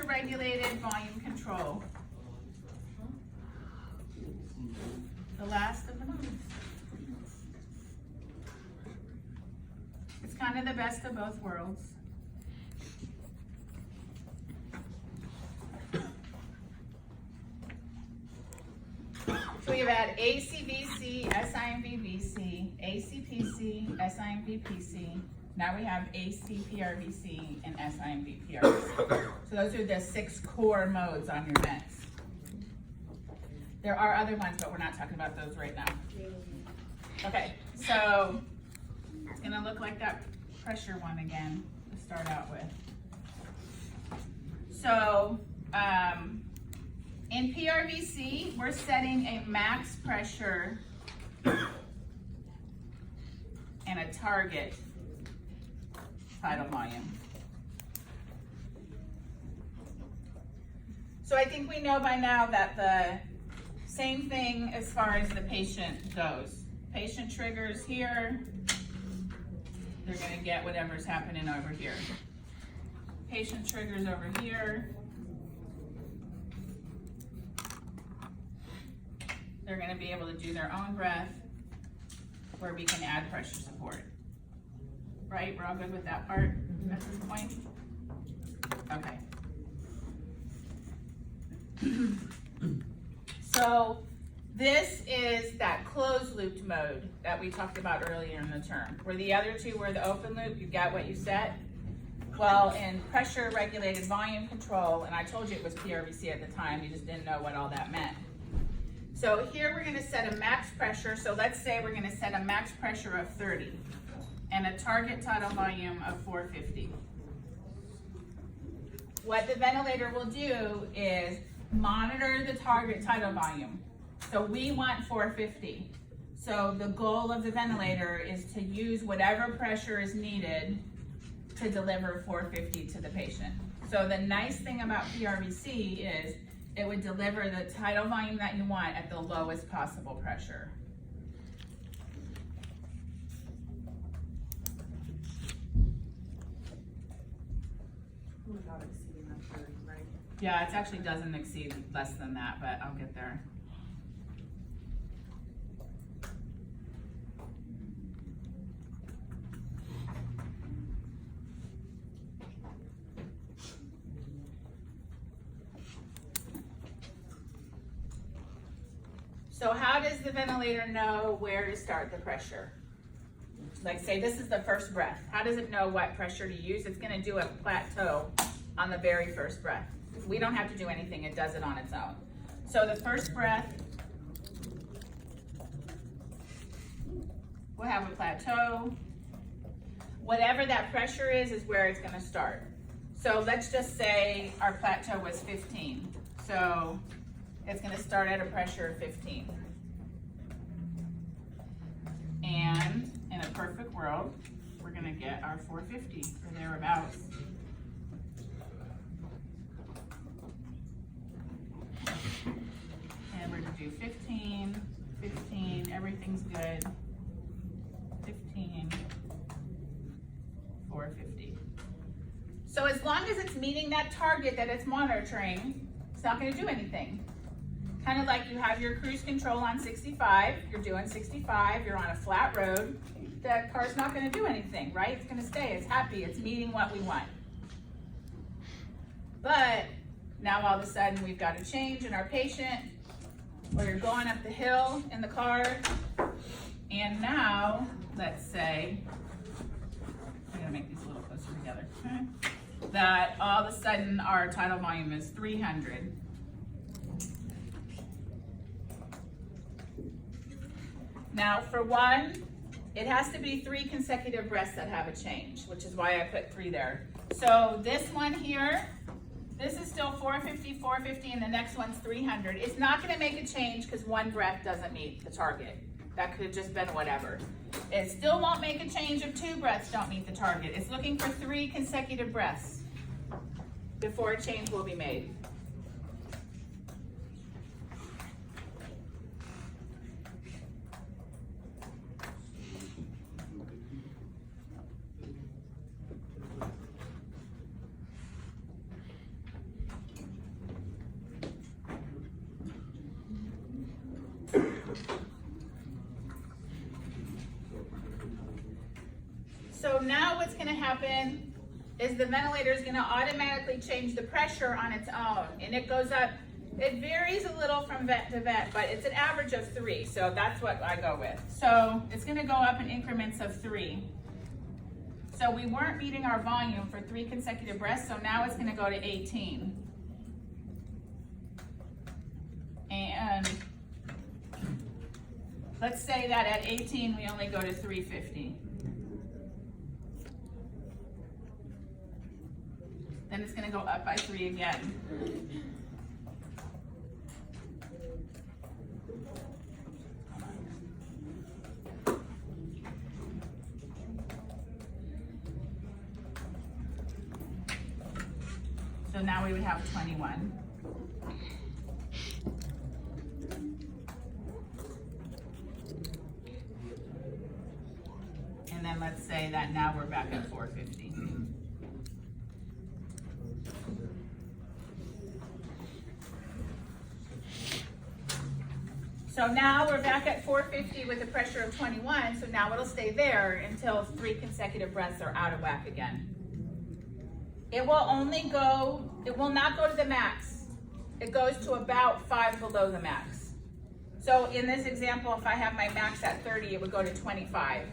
regulated volume control. The last of the modes. It's kind of the best of both worlds. So we've had ACVC, SIMVVC, ACPC, SIMVPC. Now we have ACPRVC and SIMVPRVC. So those are the 6 core modes on your meds. There are other ones, but we're not talking about those right now. Okay, so it's gonna look like that pressure one again to start out with. So, in PRVC, we're setting a max pressure and a target tidal volume. So I think we know by now that the same thing as far as the patient goes. Patient triggers here, they're gonna get whatever's happening over here. Patient triggers over here, they're gonna be able to do their own breath where we can add pressure support. Right, we're all good with that part at this point? Okay. So this is that closed loop mode that we talked about earlier in the term, where the other two were the open loop, you got what you set. Well, in pressure regulated volume control, and I told you it was PRVC at the time, you just didn't know what all that meant. So here we're gonna set a max pressure, so let's say we're gonna set a max pressure of 30 and a target tidal volume of 450. What the ventilator will do is monitor the target tidal volume. So we want 450. So the goal of the ventilator is to use whatever pressure is needed to deliver 450 to the patient. So the nice thing about PRVC is it would deliver the tidal volume that you want at the lowest possible pressure. Without exceeding that 30, right? Yeah, it actually doesn't exceed less than that, but I'll get there. So how does the ventilator know where to start the pressure? Like say this is the first breath. How does it know what pressure to use? It's gonna do a plateau on the very first breath. We don't have to do anything, it does it on its own. So the first breath, we'll have a plateau. Whatever that pressure is where it's gonna start. So let's just say our plateau was 15. So it's gonna start at a pressure of 15. And in a perfect world, we're gonna get our 450 or thereabouts. And we're gonna do 15, 15, everything's good. 15, 450. So as long as it's meeting that target that it's monitoring, it's not gonna do anything. Kind of like you have your cruise control on 65, you're doing 65, you're on a flat road, that car's not gonna do anything, right? It's gonna stay, it's happy, it's meeting what we want. But now all of a sudden we've got a change in our patient, or you're going up the hill in the car, and now, let's say, I'm gonna make these a little closer together, okay? That all of a sudden our tidal volume is 300. Now for one, it has to be 3 consecutive breaths that have a change, which is why I put 3 there. So this one here, this is still 450, 450, and the next one's 300. It's not gonna make a change because one breath doesn't meet the target. That could have just been whatever. It still won't make a change if 2 breaths don't meet the target. It's looking for 3 consecutive breaths before a change will be made. gonna happen is the ventilator is gonna automatically change the pressure on its own, and it goes up. It varies a little from vent to vent, but it's an average of 3, so that's what I go with. So it's gonna go up in increments of 3. So we weren't meeting our volume for 3 consecutive breaths, so now it's gonna go to 18. And let's say that at 18, we only go to 350. Then it's gonna go up by 3 again. So now we would have 21. And then let's say that now we're back at 450. So now we're back at 450 with a pressure of 21, so now it'll stay there until 3 consecutive breaths are out of whack again. It will not go to the max. It goes to about 5 below the max. So in this example, if I have my max at 30, it would go to 25.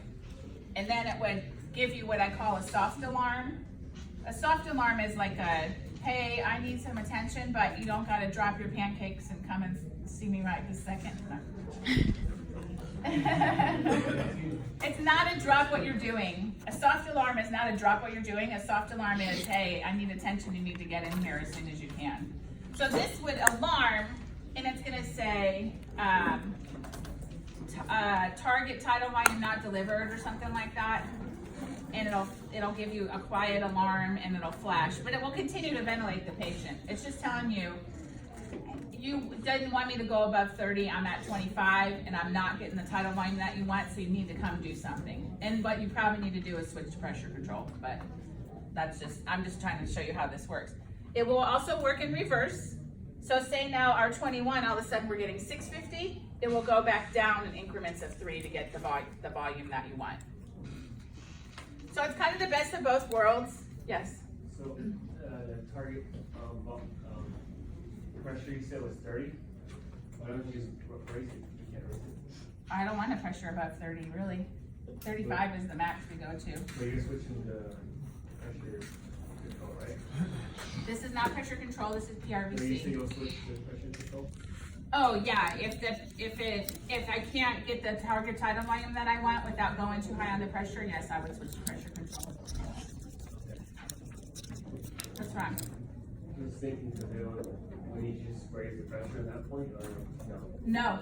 And then it would give you what I call a soft alarm. A soft alarm is like a, hey, I need some attention, but you don't gotta drop your pancakes and come and see me right this second. It's not a drop what you're doing. A soft alarm is not a drop what you're doing. A soft alarm is, hey, I need attention, you need to get in here as soon as you can. So this would alarm, and it's gonna say, target tidal volume not delivered or something like that. And it'll give you a quiet alarm and it'll flash, but it will continue to ventilate the patient. It's just telling you, you didn't want me to go above 30, I'm at 25, and I'm not getting the tidal volume that you want, so you need to come do something. And what you probably need to do is switch to pressure control, but I'm just trying to show you how this works. It will also work in reverse. So say now our 21, all of a sudden we're getting 650, it will go back down in increments of 3 to get the volume that you want. So it's kind of the best of both worlds. Yes? So the target pressure you said was 30. Why don't you just raise it? You can't raise it. I don't want a pressure above 30, really. 35 is the max we go to. So you're switching the pressure control, right? This is not pressure control, this is So you say PRVC. you'll switch to pressure control? Oh yeah, if I can't get the target tidal volume that I want without going too high on the pressure, yes, I would switch to pressure control. What's wrong? I was thinking we need to just raise the pressure at that point, or no? No,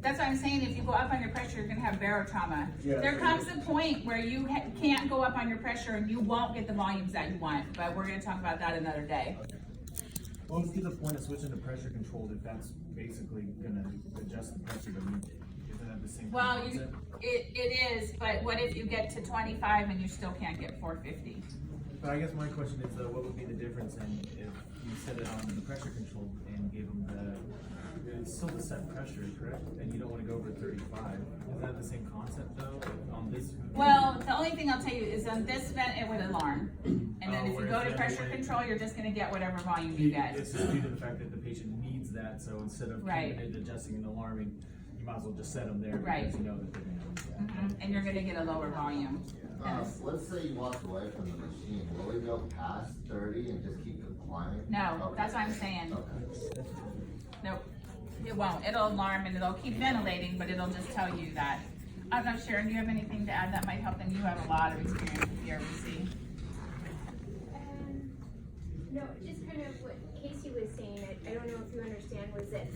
that's what I'm saying. If you go up on your pressure, you're gonna have barotrauma. Yeah, There comes a point where you can't go up on your pressure and you won't get the volumes that you want, but we're gonna talk about that another day. Well, what's the point of switching to pressure controlled if that's basically gonna adjust the pressure to meet it? Isn't that the same Well, concept? it is, but what if you get to 25 and you still can't get 450? But I guess my question is, what would be the difference in if you set it on the pressure control and gave them it's still the set pressure, correct? And you don't want to go over 35. Is that the same concept though? On this? Well, the only thing I'll tell you is on this vent, it would alarm. And then if you whereas go to the pressure other way- control, you're just gonna get whatever volume you get. It's just due to the fact that the patient needs that, so instead of Right. coming in, adjusting and alarming, you might as well just set them there Right. because you know that they're gonna need that. Mhm, and you're gonna get a lower volume. Yes. Let's say you walk away from the machine, will it go past 30 and just keep it climbing? No, Okay. that's what I'm saying. Okay. Nope, it won't. It'll alarm and it'll keep ventilating, but it'll just tell you that. I don't know, Sharon, do you have anything to add that might help? And you have a lot of experience with PRVC. No, just kind of what Casey was saying, I don't know if you understand, was that,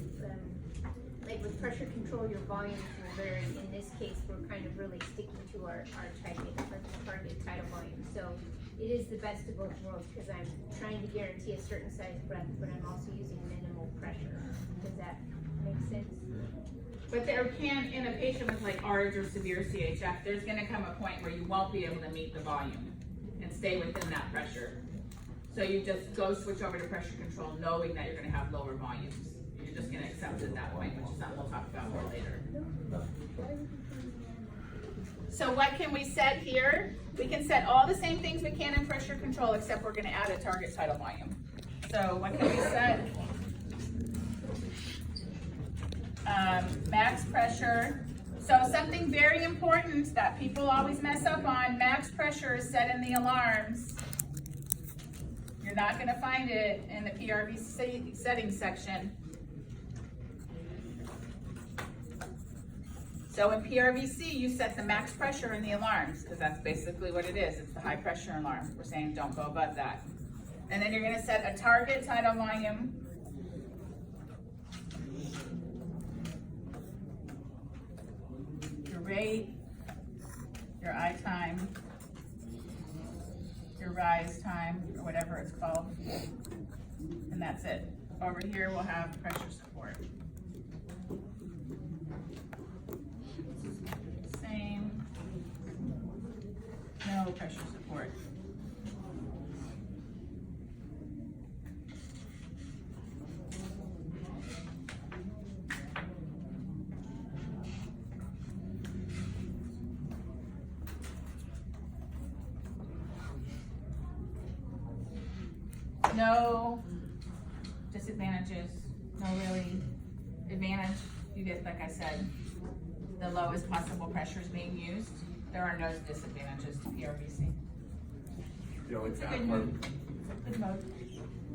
like with pressure control, your volumes will vary. In this case, we're kind of really sticking to our target tidal volume. So it is the best of both worlds because I'm trying to guarantee a certain size breath, but I'm also using minimal pressure. Does that make sense? But there can, in a patient with like ARDS or severe CHF, there's gonna come a point where you won't be able to meet the volume and stay within that pressure. So you just go switch over to pressure control knowing that you're gonna have lower volumes. You're just gonna accept it at that point, which is something we'll talk about more later. So what can we set here? We can set all the same things we can in pressure control, except we're gonna add a target tidal volume. So what can we set? Max pressure. So something very important that people always mess up on, max pressure is set in the alarms. You're not gonna find it in the PRV settings section. So in PRVC, you set the max pressure in the alarms, because that's basically what it is. It's the high pressure alarm. We're saying don't go above that. And then you're gonna set a target tidal volume. Your rate, your I time, your rise time, or whatever it's called. And that's it. Over here, we'll have pressure support. Same. No pressure support. No disadvantages, no really advantage. You get, like I said, the lowest possible pressure is being used. There are no disadvantages to PRVC. The only It's a bad good part, mode. Good mode.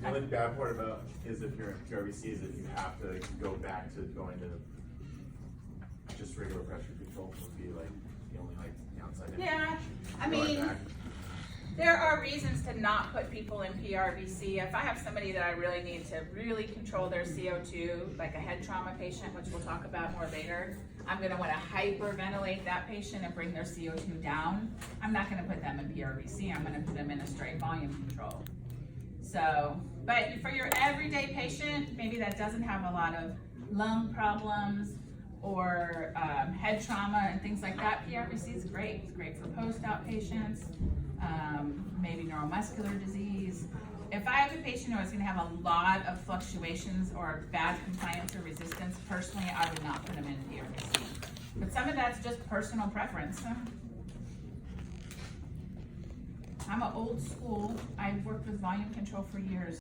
the only bad part about is if you're in PRVC is that you have to go back to going to just regular pressure control would be like the only like downside. Yeah, I Going mean, back. there are reasons to not put people in PRVC. If I have somebody that I really need to really control their CO2, like a head trauma patient, which we'll talk about more later, I'm gonna wanna hyperventilate that patient and bring their CO2 down. I'm not gonna put them in PRVC, I'm gonna put them in a straight volume control. So, but for your everyday patient, maybe that doesn't have a lot of lung problems or head trauma and things like that, PRVC is great. It's great for post-op patients, maybe neuromuscular disease. If I have a patient who is gonna have a lot of fluctuations or bad compliance or resistance, personally, I would not put them in PRVC. But some of that's just personal preference. I'm an old school, I've worked with volume control for years.